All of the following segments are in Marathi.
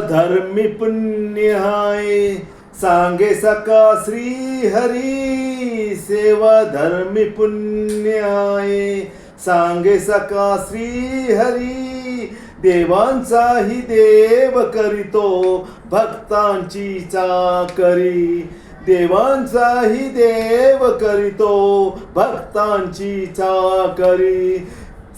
धर्मी पुण्य हाय सांगे सका श्री हरी सेवा धर्मी पुण्य हाय सांगे सका श्री हरी देवांचाही देव करीतो भक्तांची चाकरी देवांचाही देव करीतो भक्तांची चाकरी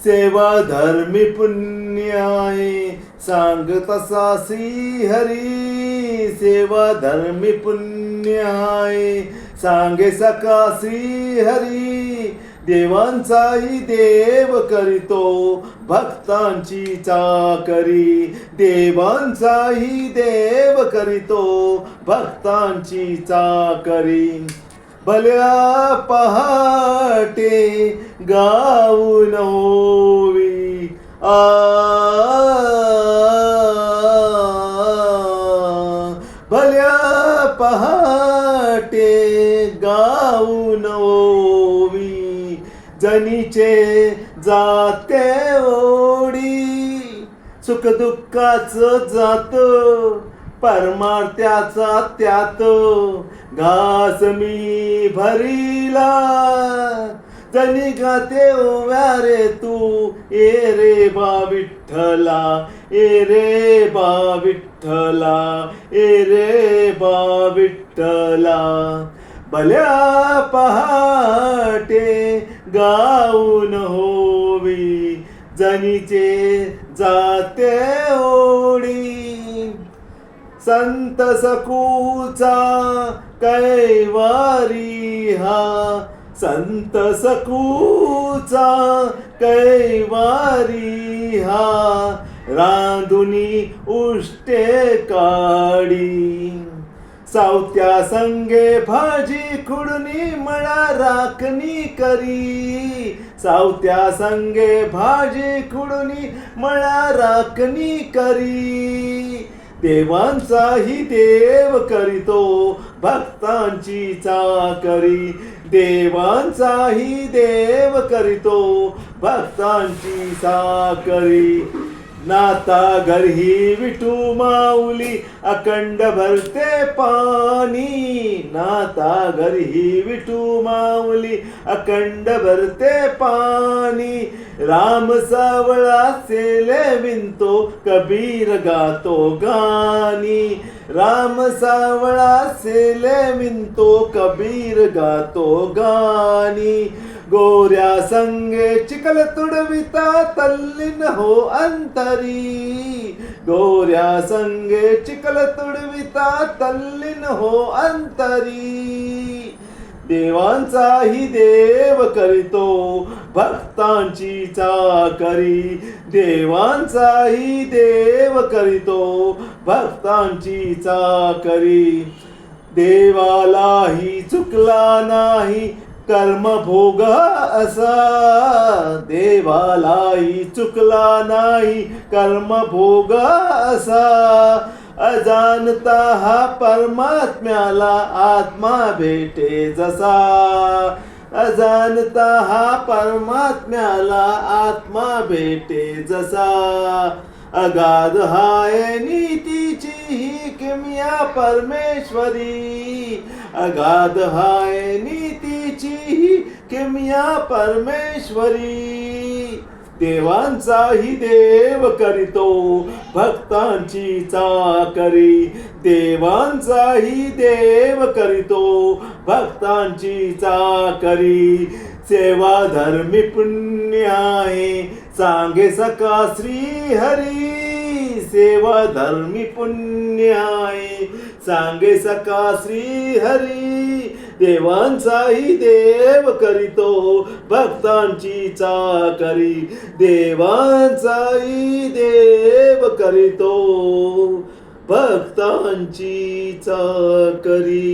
सेवा धर्मी पुण्य आहे सांग तसा श्री हरी सेवा धर्मी पुण्य आहे सांगे सका श्री हरी देवांचाही देव करीतो भक्तांची चाकरी देवांचाही देव करीतो भक्तांची चाकरी भल्या पहाटे गाऊन होवी भल्या पहाटे गाऊन होवी जनीचे जाते ओढी सुख दुःखाचं जात परमार्थाचा त्यात घास मी भरिला जनी गाते ओव्या रे तू ए रे बा विठ्ठला ए रे बा विठ्ठला ए रे बा विठ्ठला भल्या पहाटे गाऊन होवी जनीचे जाते ओढी संत सकूचा कैवारी हा संत सकूचा कैवारी हा रांधुनी उष्टे काडी सावत्या संगे भाजी खुडणी मळा राखणी करी सावत्या संगे भाजी खुडणी मळा राखणी करी देवांचाही देव करीतो भक्तांची चाकरी देवांचाही देव करीतो भक्तांची चाकरी नाता घरही विठू माऊली अखंड भरते पाणी नाता घरही विठू माऊली अखंड भरते पाणी राम सावळा सेले विंतो कबीर गातो गाणी राम सावळा सेले विंतो कबीर गातो गाणी गोऱ्या संगे चिखल तुडविता तल्लीन हो अंतरी गोऱ्या संगे चिखल तुडविता तल्लीन हो अंतरी देवांचाही देव करीतो भक्तांची चाकरी देवांचाही देव करीतो भक्तांची चाकरी देवालाही चुकला नाही कर्मभोग असा देवालाही चुकला नाही कर्मभोग असा अजानता हा परमात्म्याला आत्मा भेटे जसा अजानता हा परमात्म्याला आत्मा भेटे जसा अगाध हाय नीतीची ही किमया परमेश्वरी अगाध हाय नीतीची ही किमया परमेश्वरी देवांचाही देव करीतो भक्तांची चाकरी देवांचाही देव करीतो भक्तांची चाकरी सेवा धर्मी पुण्य आहे सांगे सका श्री हरी सेवा धर्मी पुण्य आहे सांगे सका श्री हरी देवांचाही देव करीतो भक्तांची चाकरी देवांचाही देव करीतो भक्तांची चाकरी।